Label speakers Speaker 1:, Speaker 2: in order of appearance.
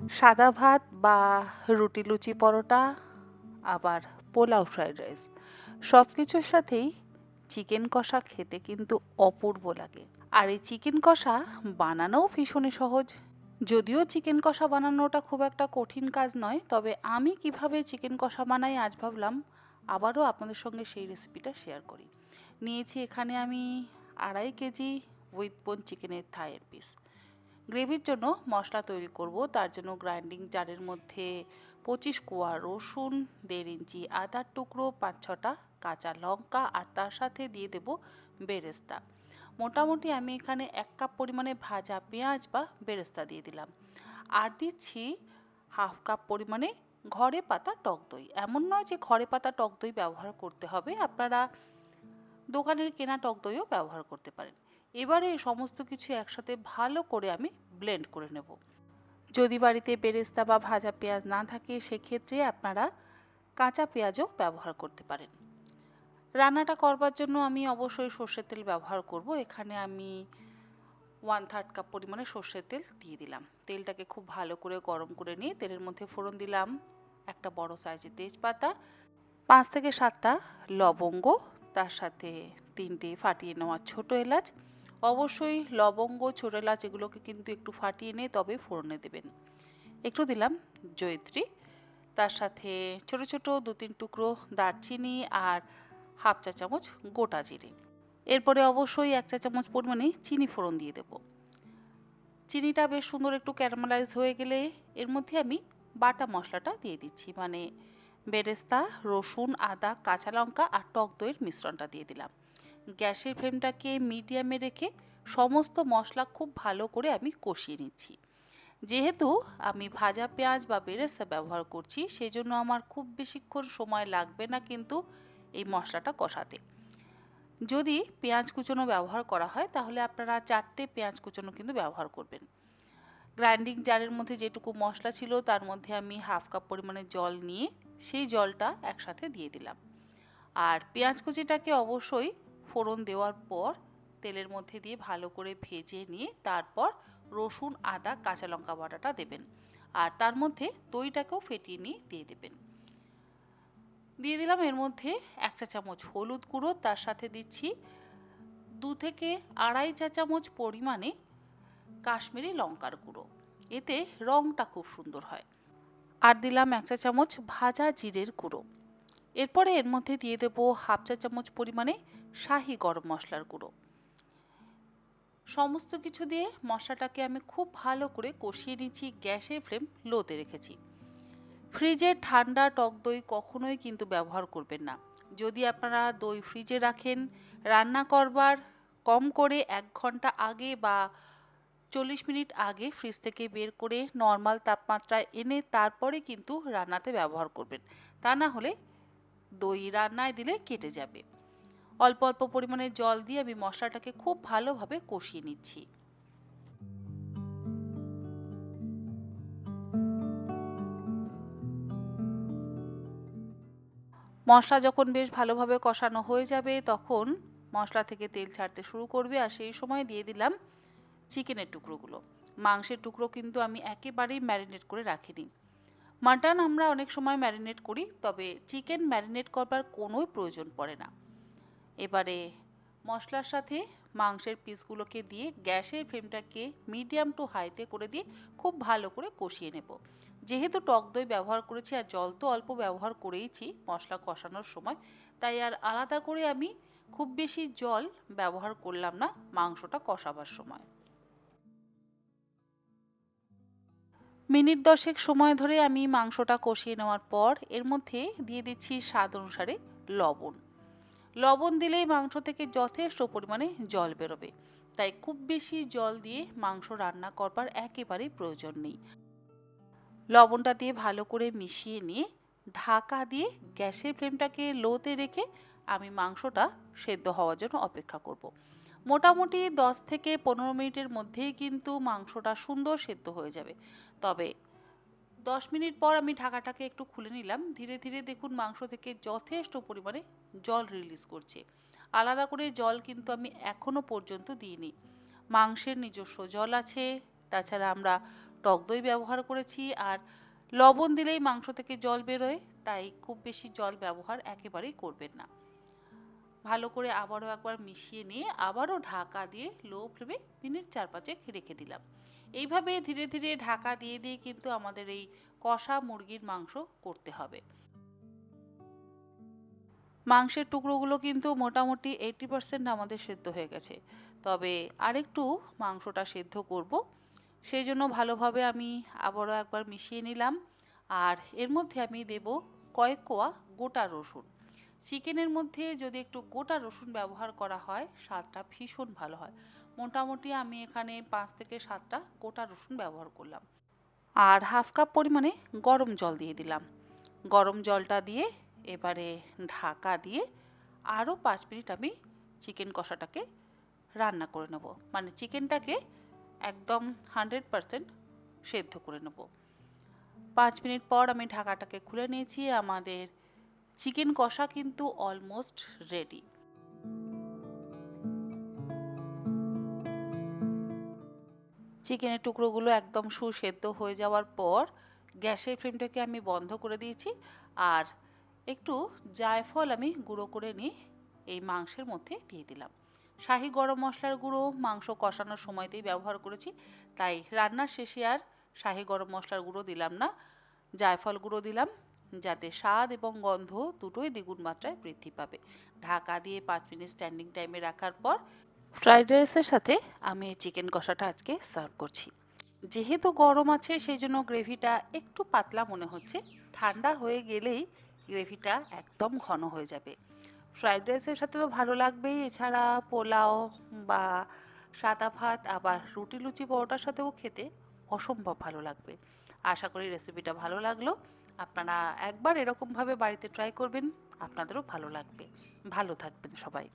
Speaker 1: সাদা ভাত বা রুটি লুচি পরোটা আবার পোলাও ফ্রাইড রাইস সব কিছুর সাথেই চিকেন কষা খেতে কিন্তু অপূর্ব লাগে। আর এই চিকেন কষা বানানোও ভীষণই সহজ। যদিও চিকেন কষা বানানোটা খুব একটা কঠিন কাজ নয়, তবে আমি কিভাবে চিকেন কষা বানাই আজ ভাবলাম আবারও আপনাদের সঙ্গে সেই রেসিপিটা শেয়ার করি। নিয়েছি এখানে আমি 2.5 কেজি উইথ বোন চিকেনের থাইয়ের পিস। গ্রেভির জন্য মশলা তৈরি করব, তার জন্য গ্রাইন্ডিং জারের মধ্যে 25 কোয়া রসুন, 1.5 ইঞ্চি আদার টুকরো, 5-6টা কাঁচা লঙ্কা আর তার সাথে দিয়ে দেব বেরেস্তা। মোটামুটি আমি এখানে 1 কাপ পরিমাণে ভাজা পেঁয়াজ বা বেরেস্তা দিয়ে দিলাম। আর দিচ্ছি 1/2 কাপ পরিমাণে ঘরে পাতা টক দই। এমন নয় যে ঘরে পাতা টক দই ব্যবহার করতে হবে, আপনারা দোকানের কেনা টক দইও ব্যবহার করতে পারেন। এবারে এই সমস্ত কিছু একসাথে ভালো করে আমি ব্লেন্ড করে নেব। যদি বাড়িতে বেরেস্তা বা ভাজা পেঁয়াজ না থাকে সেক্ষেত্রে আপনারা কাঁচা পেঁয়াজও ব্যবহার করতে পারেন। রান্নাটা করবার জন্য আমি অবশ্যই সর্ষের তেল ব্যবহার করব। এখানে আমি 1/3 কাপ পরিমাণে সর্ষের তেল দিয়ে দিলাম। তেলটাকে খুব ভালো করে গরম করে নিয়ে তেলের মধ্যে ফোড়ন দিলাম একটা বড় সাইজের তেজপাতা, 5 থেকে 7টা লবঙ্গ, তার সাথে 3টে ফাটিয়ে নেওয়া ছোট এলাচ। অবশ্যই লবঙ্গ, ছোট এলাচ এগুলোকে কিন্তু একটু ফাটিয়ে নিয়ে তবে ফোড়নে দেবেন। একটু দিলাম জয়িত্রী, তার সাথে ছোট ছোট 2-3 টুকরো দারচিনি আর 1/2 চা চামচ গোটা জিরে। এরপরে অবশ্যই 1 চা চামচ পরিমাণে চিনি ফোড়ন দিয়ে দেব। চিনিটা বেশ সুন্দর একটু ক্যারামেলাইজ হয়ে গেলে এর মধ্যে আমি বাটা মশলাটা দিয়ে দিচ্ছি, মানে বেরেস্তা, রসুন, আদা, কাঁচা লঙ্কা আর টক দইয়ের মিশ্রণটা দিয়ে দিলাম। গ্যাসের ফ্লেমটাকে মিডিয়ামে রেখে সমস্ত মশলা খুব ভালো করে আমি কষিয়ে নিচ্ছি। যেহেতু আমি ভাজা পেঁয়াজ বা বেরেস্তা ব্যবহার করছি সেজন্য আমার খুব বেশিক্ষণ সময় লাগবে না কিন্তু এই মশলাটা কষাতে। যদি পেঁয়াজ কুচনো ব্যবহার করা হয় তাহলে আপনারা 4টে পেঁয়াজ কুচনো কিন্তু ব্যবহার করবেন। গ্রাইন্ডিং জারের মধ্যে যেটুকু মশলা ছিল তার মধ্যে আমি 1/2 কাপ পরিমাণে জল নিয়ে সেই জলটা একসাথে দিয়ে দিলাম। আর পেঁয়াজ কুচিটাকে অবশ্যই ফোড়ন দেওয়ার পর তেলের মধ্যে দিয়ে ভালো করে ভেজে নিয়ে তারপর রসুন, আদা, কাঁচা লঙ্কা বাটাটা দেবেন। আর তার মধ্যে দইটাকেও ফেটিয়ে নিয়ে দিয়ে দেবেন। দিয়ে দিলাম এর মধ্যে 1 চা চামচ হলুদ গুঁড়ো, তার সাথে দিচ্ছি 2 থেকে 2.5 চা চামচ পরিমাণে কাশ্মীরি লঙ্কার গুঁড়ো। এতে রঙটা খুব সুন্দর হয়। আর দিলাম 1 চা চামচ ভাজা জিরের গুঁড়ো। এরপরে এর মধ্যে দিয়ে দেব 1/2 চা চামচ পরিমাণে শাহি গরম মশলার গুঁড়ো। সমস্ত কিছু দিয়ে মশলাটাকে আমি খুব ভালো করে কষিয়ে নিচ্ছি। গ্যাসের ফ্লেম লোতে রেখেছি। ফ্রিজের ঠান্ডা টক দই কখনোই কিন্তু ব্যবহার করবেন না। যদি আপনারা দই ফ্রিজে রাখেন, রান্না করবার কম করে 1 ঘন্টা আগে বা 40 মিনিট আগে ফ্রিজ থেকে বের করে নর্মাল তাপমাত্রায় এনে তারপরে কিন্তু রান্নাতে ব্যবহার করবেন। তা না হলে দই রান্নায় দিলে কেটে যাবে। অল্প অল্প পরিমাণে জল দিয়ে আমি মশলাটাকে খুব ভালোভাবে কষিয়ে নিচ্ছি। মশলা যখন বেশ ভালোভাবে কষানো হয়ে যাবে তখন মশলা থেকে তেল ছাড়তে শুরু করবে আর সেই সময় দিয়ে দিলাম চিকেনের টুকরোগুলো। মাংসের টুকরো কিন্তু আমি একেবারেই ম্যারিনেট করে রাখিনি। মাটন আমরা অনেক সময় ম্যারিনেট করি, তবে চিকেন ম্যারিনেট করবার কোনোই প্রয়োজন পড়ে না। এবারে মশলার সাথে মাংসের পিসগুলোকে দিয়ে গ্যাসের ফ্লেমটাকে মিডিয়াম টু হাইতে করে দিয়ে খুব ভালো করে কষিয়ে নেব। যেহেতু টক দই ব্যবহার করেছি আর জল তো অল্প ব্যবহার করেইছি মশলা কষানোর সময়, তাই আর আলাদা করে আমি খুব বেশি জল ব্যবহার করলাম না মাংসটা কষাবার সময়। মিনিট 10 সময় ধরে আমি মাংসটা কষিয়ে নেওয়ার পর এর মধ্যে দিয়ে দিচ্ছি স্বাদ অনুসারে লবণ। লবণ দিলেই মাংস থেকে যথেষ্ট পরিমাণে জল বেরোবে, তাই খুব বেশি জল দিয়ে মাংস রান্না করবার একেবারেই প্রয়োজন নেই। লবণটা দিয়ে ভালো করে মিশিয়ে নিয়ে ঢাকা দিয়ে গ্যাসের ফ্লেমটাকে লোতে রেখে আমি মাংসটা সেদ্ধ হওয়ার জন্য অপেক্ষা করব। মোটামুটি 10 থেকে 15 মিনিটের মধ্যেই কিন্তু মাংসটা সুন্দর সেদ্ধ হয়ে যাবে। তবে 10 মিনিট পর আমি ঢাকাটাকে একটু খুলে নিলাম। ধীরে ধীরে দেখুন মাংস থেকে যথেষ্ট পরিমাণে জল রিলিজ করছে। আলাদা করে জল কিন্তু আমি এখনো পর্যন্ত দিইনি। মাংসের নিজস্ব জল আছে, তাছাড়া আমরা টক দই ব্যবহার করেছি। আর লবণ দিলেই মাংস থেকে জল বেরোয়, তাই খুব বেশি জল ব্যবহার একেবারেই করবেন না। ভালো করে আবারও একবার মিশিয়ে নিয়ে আবারও ঢাকা দিয়ে লো ফ্লেমে মিনিট 4-5 রেখে দিলাম। এইভাবে ধীরে ধীরে ঢাকা দিয়ে দিয়ে কিন্তু আমাদের এই কষা মুরগির মাংস করতে হবে। মাংসের টুকরোগুলো কিন্তু মোটামুটি 80% আমাদের সেদ্ধ হয়ে গেছে, তবে আরেকটু মাংসটা সেদ্ধ করব। সেই জন্য ভালোভাবে আমি আবারও একবার মিশিয়ে নিলাম। আর এর মধ্যে আমি দেব কয়েক কোয়া গোটা রসুন। চিকেনের মধ্যে যদি একটু গোটা রসুন ব্যবহার করা হয়, স্বাদটা ভীষণ ভালো হয়। মোটামুটি আমি এখানে 5 থেকে 7টা গোটা রসুন ব্যবহার করলাম। আর হাফ কাপ পরিমাণে গরম জল দিয়ে দিলাম। গরম জলটা দিয়ে এবারে ঢাকা দিয়ে আরও 5 মিনিট আমি চিকেন কষাটাকে রান্না করে নেব, মানে চিকেনটাকে একদম 100% সেদ্ধ করে নেব। 5 মিনিট পর আমি ঢাকাটাকে খুলে নিয়েছি। আমাদের চিকেন কষা কিন্তু অলমোস্ট রেডি। চিকেনের টুকরোগুলো একদম সুসেদ্ধ হয়ে যাওয়ার পর গ্যাসের ফ্লেমটাকে আমি বন্ধ করে দিয়েছি। আর একটু জায়ফল আমি গুঁড়ো করে নিয়ে এই মাংসের মধ্যে দিয়ে দিলাম। শাহি গরম মশলার গুঁড়ো মাংস কষানোর সময়তেই ব্যবহার করেছি, তাই রান্নার শেষে আর শাহি গরম মশলার গুঁড়ো দিলাম না, জায়ফল গুঁড়ো দিলাম, যাতে স্বাদ এবং গন্ধ দুটোই দ্বিগুণ মাত্রায় বৃদ্ধি পাবে। ঢাকা দিয়ে 5 মিনিট স্ট্যান্ডিং টাইমে রাখার পর ফ্রাইড রাইসের সাথে আমি এই চিকেন কষাটা আজকে সার্ভ করছি। যেহেতু গরম আছে সেই জন্য গ্রেভিটা একটু পাতলা মনে হচ্ছে, ঠান্ডা হয়ে গেলেই গ্রেভিটা একদম ঘন হয়ে যাবে। ফ্রাইড রাইসের সাথে তো ভালো লাগবেই, এছাড়া পোলাও বা সাদা ভাত আবার রুটি লুচি পরোটার সাথেও খেতে অসম্ভব ভালো লাগবে। আশা করি রেসিপিটা ভালো লাগলো। আপনারা একবার এরকমভাবে বাড়িতে ট্রাই করবেন, আপনাদেরও ভালো লাগবে। ভালো থাকবেন সবাই।